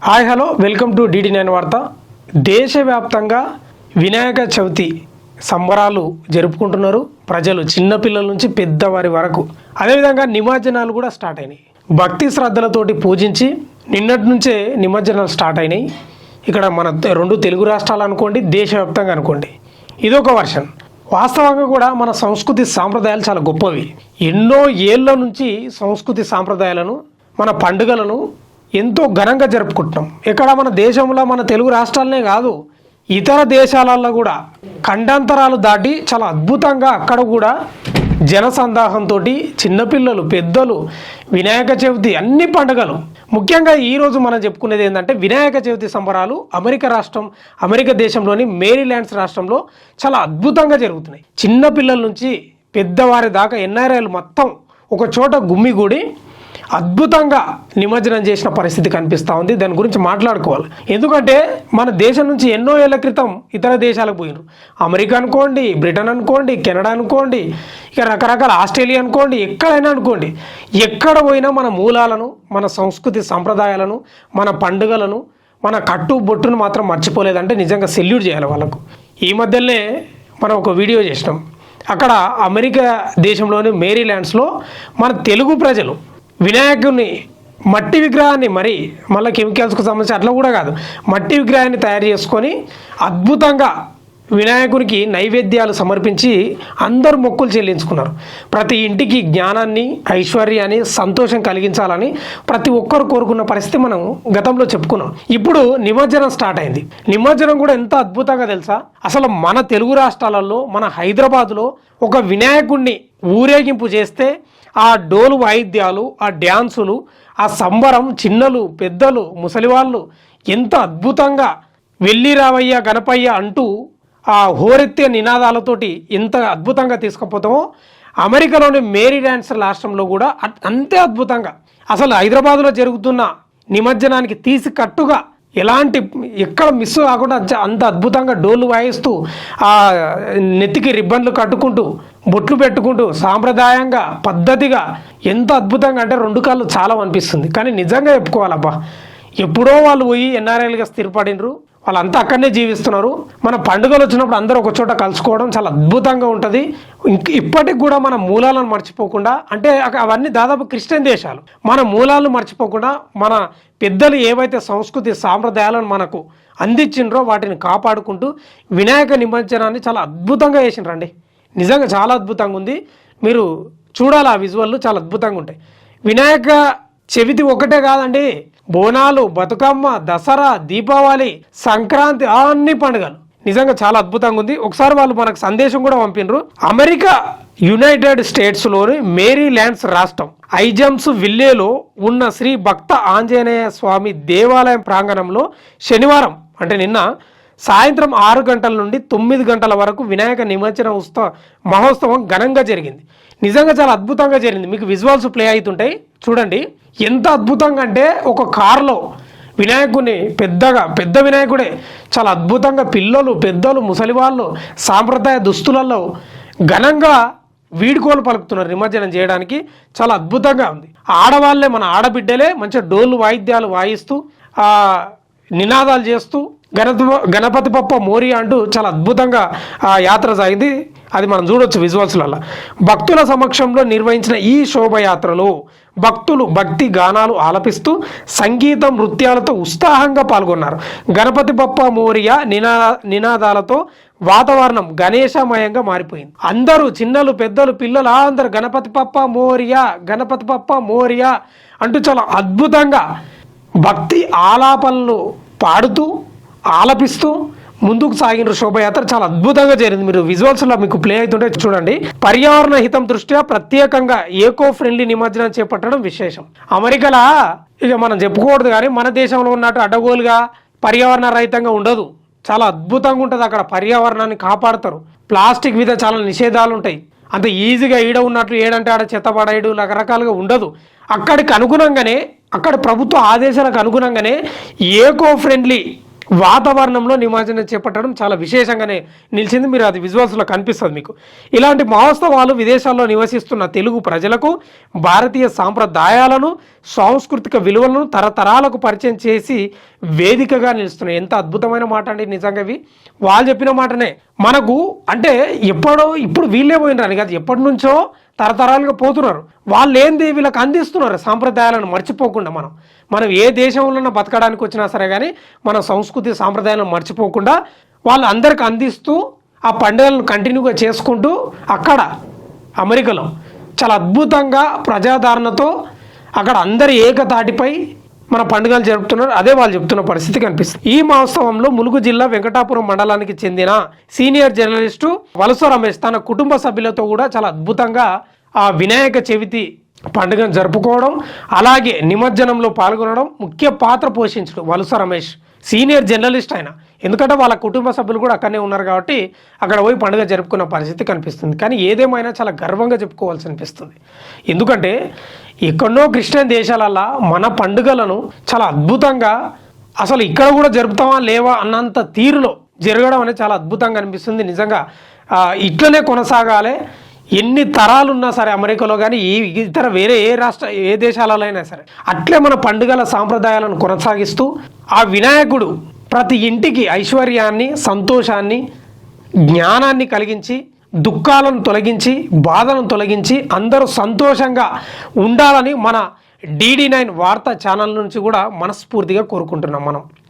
Hi hello welcome to DD9 వార్త. దేశవ్యాప్తంగా వినాయక చవితి సంబరాలు జరుపుకుంటున్నారు ప్రజలు, చిన్నపిల్లల నుంచి పెద్దవారి వరకు. అదేవిధంగా నిమజ్జనాలు కూడా స్టార్ట్ అయినాయి. భక్తి శ్రద్ధలతోటి పూజించి నిన్నటి నుంచే నిమజ్జనాలు స్టార్ట్ అయినాయి. ఇక్కడ మన రెండు తెలుగు రాష్ట్రాలు అనుకోండి, దేశవ్యాప్తంగా అనుకోండి, ఇదొక వర్షన్. వాస్తవంగా కూడా మన సంస్కృతి సాంప్రదాయాలు చాలా గొప్పవి. ఎన్నో ఏళ్ళ నుంచి సంస్కృతి సాంప్రదాయాలను, మన పండుగలను ఎంతో ఘనంగా జరుపుకుంటున్నాం. ఇక్కడ మన దేశంలో, మన తెలుగు రాష్ట్రాలనే కాదు, ఇతర దేశాలలో కూడా ఖండాంతరాలు దాటి చాలా అద్భుతంగా అక్కడ కూడా జనసందాహంతో చిన్నపిల్లలు, పెద్దలు, వినాయక చవితి, అన్ని పండుగలు. ముఖ్యంగా ఈరోజు మనం చెప్పుకునేది ఏంటంటే వినాయక చవితి సంబరాలు అమెరికా దేశంలోని మేరీల్యాండ్స్ రాష్ట్రంలో చాలా అద్భుతంగా జరుగుతున్నాయి. చిన్నపిల్లల నుంచి పెద్దవారి దాకా NRIలు మొత్తం ఒక చోట గుమ్మిగూడి అద్భుతంగా నిమజ్జనం చేసిన పరిస్థితి కనిపిస్తూ ఉంది. దాని గురించి మాట్లాడుకోవాలి. ఎందుకంటే మన దేశం నుంచి ఎన్నో ఏళ్ల క్రితం ఇతర దేశాలకు పోయినారు. అమెరికా అనుకోండి, బ్రిటన్ అనుకోండి, కెనడా అనుకోండి, ఇక రకరకాల ఆస్ట్రేలియా అనుకోండి, ఎక్కడైనా అనుకోండి, ఎక్కడ పోయినా మన మూలాలను, మన సంస్కృతి సంప్రదాయాలను, మన పండుగలను, మన కట్టు బొట్టును మాత్రం మర్చిపోలేదంటే నిజంగా సెల్యూట్ చేయాలి వాళ్ళకు. ఈ మధ్యలోనే మనం ఒక వీడియో చేసినాం. అక్కడ అమెరికా దేశంలోని మేరీల్యాండ్స్లో మన తెలుగు ప్రజలు వినాయకుని మట్టి విగ్రహాన్ని, మళ్ళీ కెమికల్స్కు సంబంధించి అట్లా కూడా కాదు, మట్టి విగ్రహాన్ని తయారు చేసుకొని అద్భుతంగా వినాయకునికి నైవేద్యాలు సమర్పించి అందరూ మొక్కులు చెల్లించుకున్నారు. ప్రతి ఇంటికి జ్ఞానాన్ని, ఐశ్వర్యాన్ని, సంతోషం కలిగించాలని ప్రతి ఒక్కరు కోరుకున్న పరిస్థితి మనం గతంలో చెప్పుకున్నాం. ఇప్పుడు నిమజ్జనం స్టార్ట్ అయింది. నిమజ్జనం కూడా ఎంత అద్భుతంగా తెలుసా? అసలు మన తెలుగు రాష్ట్రాలలో, మన హైదరాబాద్లో ఒక వినాయకుడిని ఊరేగింపు చేస్తే ఆ డోలు వాయిద్యాలు, ఆ డ్యాన్సులు, ఆ సంబరం, చిన్నలు, పెద్దలు, ముసలివాళ్ళు ఎంత అద్భుతంగా వెళ్ళి రావయ్య గణపయ్య అంటూ ఆ హోరెత్తే నినాదాలతోటి ఎంత అద్భుతంగా తీసుకుపోతామో అమెరికాలోని మేరీల్యాండ్స్ రాష్ట్రంలో కూడా అంతే అద్భుతంగా. అసలు హైదరాబాద్లో జరుగుతున్న నిమజ్జనానికి తీసి కట్టుగా ఎక్కడ మిస్ కాకుండా అంత అద్భుతంగా డోలు వాయిస్తూ, ఆ నెత్తికి రిబ్బన్లు కట్టుకుంటూ, బొట్లు పెట్టుకుంటూ, సాంప్రదాయంగా పద్ధతిగా ఎంత అద్భుతంగా అంటే రెండు కాళ్ళు చాలా అనిపిస్తుంది. కానీ నిజంగా చెప్పుకోవాలబ్బా, ఎప్పుడో వాళ్ళు పోయి NRIలుగా స్థిరపడినరు, వాళ్ళంతా అక్కడనే జీవిస్తున్నారు. మన పండుగలు వచ్చినప్పుడు అందరూ ఒక చోట కలుసుకోవడం చాలా అద్భుతంగా ఉంటుంది. ఇప్పటికి కూడా మన మూలాలను మర్చిపోకుండా, అంటే అవన్నీ దాదాపు క్రిస్టియన్ దేశాలు, మన మూలాలను మర్చిపోకుండా మన పెద్దలు ఏవైతే సంస్కృతి సాంప్రదాయాలను మనకు అందించిండ్రో వాటిని కాపాడుకుంటూ వినాయక నిమజ్జనాన్ని చాలా అద్భుతంగా చేసిండ్రండి. నిజంగా చాలా అద్భుతంగా ఉంది. మీరు చూడాలి, ఆ విజువల్ చాలా అద్భుతంగా ఉంటాయి. వినాయక చవితి ఒకటే కాదండి, బోనాలు, బతుకమ్మ, దసరా, దీపావళి, సంక్రాంతి, అన్ని పండుగలు నిజంగా చాలా అద్భుతంగా ఉంది. ఒకసారి వాళ్ళు మనకు సందేశం కూడా పంపినరు. అమెరికా యునైటెడ్ స్టేట్స్లోని మేరీల్యాండ్స్ రాష్ట్రం ఐజమ్స్ విల్లేలో ఉన్న శ్రీ భక్త ఆంజనేయ స్వామి దేవాలయం ప్రాంగణంలో శనివారం, అంటే నిన్న సాయంత్రం 6 గంటల నుండి 9 గంటల వరకు వినాయక నిమజ్జన మహోత్సవం ఘనంగా జరిగింది. నిజంగా చాలా అద్భుతంగా జరిగింది. మీకు విజువల్స్ ప్లే అవుతుంటాయి, చూడండి. ఎంత అద్భుతంగా అంటే ఒక కారులో వినాయకుని పెద్ద వినాయకుడే చాలా అద్భుతంగా పిల్లలు, పెద్దలు, ముసలివాళ్ళు సాంప్రదాయ దుస్తులలో ఘనంగా వీడుకోలు పలుకుతున్నారు నిమజ్జనం చేయడానికి. చాలా అద్భుతంగా ఉంది. ఆడవాళ్ళే, మన ఆడబిడ్డలే మంచిగా డోలు వాయిద్యాలు వాయిస్తూ, నినాదాలు చేస్తూ, గణపతి బప్ప మోరియా అంటూ చాలా అద్భుతంగా ఆ యాత్ర సాగింది. అది మనం చూడొచ్చు విజువల్స్లలో. భక్తుల సమక్షంలో నిర్వహించిన ఈ శోభయాత్రలో భక్తులు భక్తి గానాలు ఆలపిస్తూ సంగీతం, నృత్యాలతో ఉత్సాహంగా పాల్గొన్నారు. గణపతి బప్ప మోరియా నినాదాలతో వాతావరణం గణేశమయంగా మారిపోయింది. అందరూ, చిన్నలు, పెద్దలు, పిల్లలు అందరూ గణపతి బప్ప మోరియా, గణపతి బప్ప మోరియా అంటూ చాలా అద్భుతంగా భక్తి ఆలాపనలు పాడుతూ, ఆలపిస్తూ ముందుకు సాగిన శోభయాత్ర చాలా అద్భుతంగా జరిగింది. మీరు విజువల్స్లో మీకు ప్లే అవుతుంటే చూడండి. పర్యావరణ హితం దృష్ట్యా ప్రత్యేకంగా ఏకో ఫ్రెండ్లీ నిమజ్జనం చేపట్టడం విశేషం. అమెరికాలో ఇక మనం చెప్పుకోవద్దు, కానీ మన దేశంలో ఉన్నట్టు అడ్డగోలుగా పర్యావరణ రహితంగా ఉండదు. చాలా అద్భుతంగా ఉంటుంది. అక్కడ పర్యావరణాన్ని కాపాడతారు. ప్లాస్టిక్ మీద చాలా నిషేధాలు ఉంటాయి. అంత ఈజీగా ఈడ ఉన్నట్లు ఏడంటే ఆడ చెత్త పడేయడం రకరకాలుగా ఉండదు. అక్కడికి అనుగుణంగానే, అక్కడ ప్రభుత్వ ఆదేశాలకు అనుగుణంగానే ఏకో ఫ్రెండ్లీ వాతావరణంలో నిమజ్జనం చేపట్టడం చాలా విశేషంగానే నిలిచింది. మీరు అది విజువల్స్లో కనిపిస్తుంది మీకు. ఇలాంటి మహోత్సవాలు విదేశాల్లో నివసిస్తున్న తెలుగు ప్రజలకు భారతీయ సాంప్రదాయాలను, సాంస్కృతిక విలువలను తరతరాలకు పరిచయం చేసి వేదికగా నిలుస్తున్నాయి. ఎంత అద్భుతమైన మాట అండి నిజంగా. ఇవి వాళ్ళు చెప్పిన మాటనే మనకు, అంటే ఇప్పుడు వీళ్ళే పోయినరాని కాదు, ఎప్పటి నుంచో తరతరాలుగా పోతున్నారు. వాళ్ళు ఏంది వీళ్ళకి అందిస్తున్నారు సాంప్రదాయాలను మర్చిపోకుండా. మనం ఏ దేశంలో బతకడానికి వచ్చినా సరే కానీ మన సంస్కృతి సాంప్రదాయాలను మర్చిపోకుండా వాళ్ళు అందరికి అందిస్తూ ఆ పండుగలను కంటిన్యూగా చేసుకుంటూ అక్కడ అమెరికాలో చాలా అద్భుతంగా ప్రజాదరణతో అక్కడ అందరి ఏకతాటిపై మన పండుగలు జరుపుతున్నారు. అదే వాళ్ళు చెప్తున్న పరిస్థితి కనిపిస్తుంది. ఈ మహోత్సవంలో ములుగు జిల్లా వెంకటాపురం మండలానికి చెందిన సీనియర్ జర్నలిస్టు వలస రమేష్ తన కుటుంబ సభ్యులతో కూడా చాలా అద్భుతంగా ఆ వినాయక చవితి పండుగను జరుపుకోవడం, అలాగే నిమజ్జనంలో పాల్గొనడం, ముఖ్య పాత్ర పోషించడం వలస రమేష్. సీనియర్ జర్నలిస్ట్ ఆయన, ఎందుకంటే వాళ్ళ కుటుంబ సభ్యులు కూడా అక్కడనే ఉన్నారు కాబట్టి అక్కడ పోయి పండుగ జరుపుకున్న పరిస్థితి కనిపిస్తుంది. కానీ ఏదేమైనా చాలా గర్వంగా చెప్పుకోవాల్సి అనిపిస్తుంది. ఎందుకంటే ఎక్కడో క్రిస్టియన్ దేశాలల్లో మన పండుగలను చాలా అద్భుతంగా అసలు ఇక్కడ కూడా జరుపుతామా లేవా అన్నంత తీరులో జరగడం అనేది చాలా అద్భుతంగా అనిపిస్తుంది. నిజంగా ఇట్లనే కొనసాగాలి. ఎన్ని తరాలు ఉన్నా సరే అమెరికాలో కానీ ఇతర వేరే ఏ దేశాలలో అయినా సరే అట్లే మన పండుగల సాంప్రదాయాలను కొనసాగిస్తూ ఆ వినాయకుడు ప్రతి ఇంటికి ఐశ్వర్యాన్ని, సంతోషాన్ని, జ్ఞానాన్ని కలిగించి దుఃఖాలను తొలగించి బాధలను తొలగించి అందరూ సంతోషంగా ఉండాలని మన DD9 వార్తా ఛానల్ నుంచి కూడా మనస్ఫూర్తిగా కోరుకుంటున్నాం మనం.